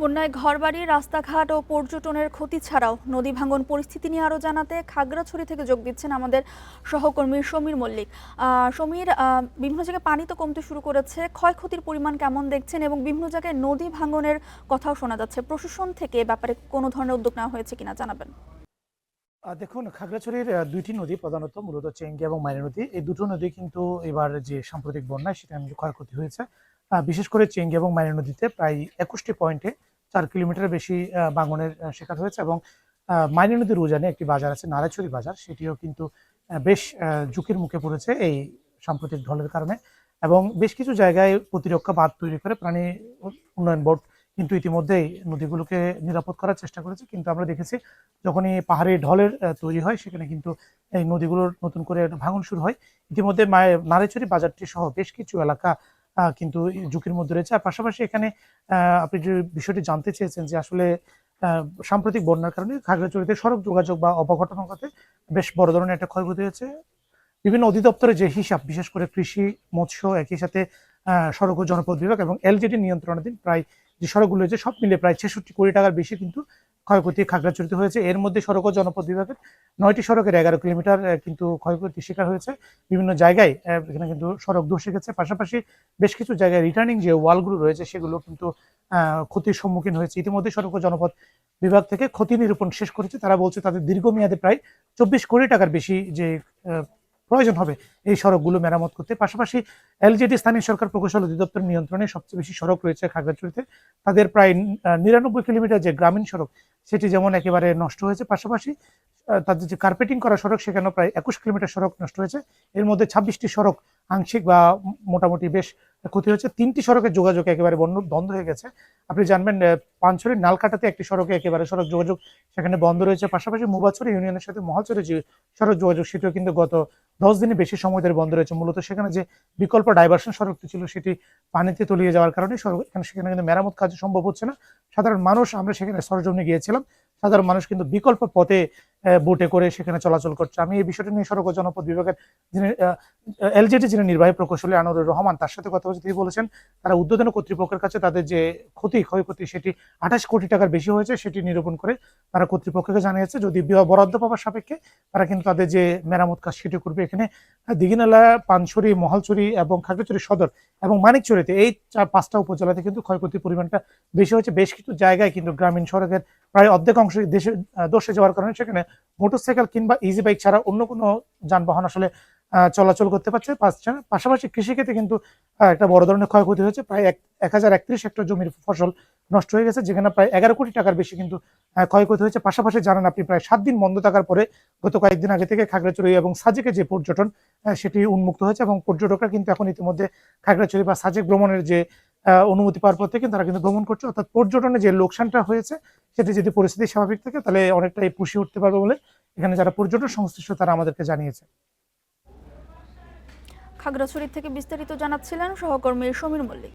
বন্যায় ঘরবাড়ি, রাস্তাঘাট ও পর্যটনের ক্ষতি ছাড়াও নদী ভাঙন পরিস্থিতি নিয়ে আরও জানাতে খাগড়াছড়ি থেকে যোগ দিচ্ছেন আমাদের সহকর্মী সমীর মল্লিক। সমীর, বিভিন্ন জায়গায় পানি তো কমতে শুরু করেছে, ক্ষয়ক্ষতির পরিমাণ কেমন দেখছেন এবং বিভিন্ন জায়গায় নদী ভাঙনের কথাও শোনা যাচ্ছে। প্রশাসন থেকে এ ব্যাপারে কোনো ধরনের উদ্যোগ নেওয়া হয়েছে কিনা জানাবেন। দেখুন, খাগড়াছড়ির দুইটি নদী প্রধানত মূলত চেঙ্গি এবং মাইরা নদী, এই দুটো নদী কিন্তু এবার যে সাম্প্রতিক বন্যায় সেটা ক্ষয়ক্ষতি হয়েছে। বিশেষ করে চেঙ্গি এবং মাইরা নদীতে প্রায় 21টি পয়েন্টে 4 কিলোমিটার বেশি ভাঙনের শিকার হয়েছে। এবং মাইরা নদীর উজানে একটি বাজার আছে, নারায়ণছড়ি বাজার, সেটিও কিন্তু বেশ ঝুঁকির মুখে পড়েছে এই সাম্প্রতিক ঢলের কারণে। এবং বেশ কিছু জায়গায় প্রতিরক্ষা বাঁধ তৈরি করে প্রাণী উন্নয়ন বোর্ড কিন্তু ইতিমধ্যেই নদীগুলোকে নিরাপদ করার চেষ্টা করেছে। কিন্তু আমরা দেখেছি যখনই পাহাড়ি ঢলের তৈরি হয় সেখানে কিন্তু এই নদীগুলোর নতুন করে ভাঙন শুরু হয়। ইতিমধ্যে নারীচুরি বাজারটি সহ বেশ কিছু এলাকা কিন্তু ঝুঁকির মধ্যে রয়েছে। আর পাশাপাশি এখানে আপনি যে বিষয়টি জানতে চেয়েছেন যে আসলে সাম্প্রতিক বন্যার কারণে খাগড়াছড়িতে সড়ক যোগাযোগ বা অবকাঠামোর খাতে বেশ বড় ধরনের একটা ক্ষয়ক্ষতি হয়েছে। বিভিন্ন অধিদপ্তরের যে হিসাব, বিশেষ করে কৃষি, মৎস্য, একই সাথে সড়ক ও জনপথ বিভাগ এবং এলজিডি নিয়ন্ত্রণাধীন প্রায় যে সড়কগুলো রয়েছে সব মিলে প্রায় 66 কোটি টাকার বেশি কিন্তু ক্ষয়ক্ষতি খাগড়াছড়িতে হয়েছে। এর মধ্যে সড়ক ও জনপথ বিভাগের 9টি সড়কের 11 কিলোমিটার কিন্তু ক্ষয়ক্ষতির শিকার হয়েছে। বিভিন্ন জায়গায় এখানে কিন্তু সড়ক ধসে গেছে। পাশাপাশি বেশ কিছু জায়গায় রিটার্নিং যে ওয়ালগুলো রয়েছে সেগুলো কিন্তু ক্ষতির সম্মুখীন হয়েছে। ইতিমধ্যে সড়ক ও জনপথ বিভাগ থেকে ক্ষতি নিরূপণ শেষ করেছে। তারা বলছে তাদের দীর্ঘমেয়াদে প্রায় 24 কোটি টাকার বেশি যে প্রয়োজন হবে এই সড়কগুলো মেরামত করতে। পাশাপাশি এলজেডি স্থানীয় সরকার প্রকৌশল অধিদপ্তর নিয়ন্ত্রণে সবচেয়ে বেশি সড়ক রয়েছে খাগড়াছড়িতে। তাদের প্রায় 99 কিলোমিটার যে গ্রামীণ সড়ক সেটি যেমন একেবারে নষ্ট হয়েছে, পাশাপাশি তাদের যে কার্পেটিং করা সড়ক সেখানেও প্রায় 21 কিলোমিটার সড়ক নষ্ট হয়েছে। এর মধ্যে 26টি সড়ক আংশিক বা মোটামুটি বেশ ক্ষতি হয়েছে। 3টি সড়কের যোগাযোগ একেবারে বন্ধ হয়ে গেছে। আপনি জানবেন পানছড়ির নালকাটাতে একটি সড়কে একেবারে সড়ক যোগাযোগ সেখানে বন্ধ রয়েছে। পাশাপাশি মুবাছড়ি ইউনিয়নের সাথে মহালছড়ি যে সড়ক যোগাযোগ সেটিও কিন্তু গত 10 দিনে বেশি সময় ধরে বন্ধ রয়েছে। মূলত সেখানে যে বিকল্প ডাইভার্সন সড়কটি ছিল সেটি পানিতে তলিয়ে যাওয়ার কারণে সেখানে কিন্তু মেরামত কাজ সম্ভব হচ্ছে না। সাধারণ মানুষ, আমরা সেখানে সরজমিনে গিয়েছিলাম, সাধারণ মানুষ কিন্তু বিকল্প পথে বোটে করে সেখানে চলাচল করছে। আমি এই বিষয়টা নিয়ে সড়ক ও জনপথ বিভাগের যিনি এলজেডি যিনি নির্বাহী প্রকৌশলী আনোয়ারুর রহমান, তার সাথে কথা বলছে। তিনি বলেছেন তারা ঊর্ধ্বতন কর্তৃপক্ষের কাছে তাদের যে ক্ষয়ক্ষতি সেটি 28 কোটি টাকার বেশি হয়েছে সেটি নিরূপণ করে তারা কর্তৃপক্ষকে জানিয়েছে। যদি বরাদ্দ পাওয়ার সাপেক্ষে তারা কিন্তু তাদের যে মেরামত কাজ সেটি করবে। এখানে দিঘিনালা, পানছড়ি, মহালছড়ি এবং খাগড়াছড়ি সদর এবং মানিকছড়িতে এই 5টা উপজেলাতে কিন্তু ক্ষয়ক্ষতির পরিমাণটা বেশি হয়েছে। বেশ কিছু জায়গায় কিন্তু গ্রামীণ সড়কের প্রায় অর্ধেক অংশ ধসে যাওয়ার কারণে সেখানে মোটরসাইকেল কিংবা ইজি বাইক ছাড়া অন্য কোনো যানবাহন আসলে চলাচল করতে পারছে। পাশাপাশি কৃষিক্ষেত্রে কিন্তু একটা বড় ধরনের ক্ষয়ক্ষতি হয়েছে। প্রায় 1031 হেক্টর জমির ফসল নষ্ট হয়ে গেছে, যেখানে প্রায় 11 কোটি টাকার বেশি কিন্তু ক্ষয়ক্ষতি হয়েছে। পাশাপাশি জানেন আপনি, প্রায় 7 দিন বন্ধ থাকার পরে গত কয়েকদিন আগে থেকে খাগড়াছড়ি এবং সাজেকে যে পর্যটন সেটি উন্মুক্ত হয়েছে এবং পর্যটকরা কিন্তু এখন ইতিমধ্যে খাগড়াছড়ি বা সাজেক ভ্রমণের যে অনুমতি পাওয়ার পর থেকে তারা কিন্তু ভ্রমণ করছে। অর্থাৎ পর্যটনে যে লোকসানটা হয়েছে সেটি যদি পরিস্থিতি স্বাভাবিক থাকে তাহলে অনেকটাই পুষিয়ে উঠতে পারবে বলে এখানে যারা পর্যটন সংশ্লিষ্ট তারা আমাদেরকে জানিয়েছে। খাগড়াছড়ি থেকে বিস্তারিত জানাচ্ছিলেন সহকর্মী সমীর মল্লিক।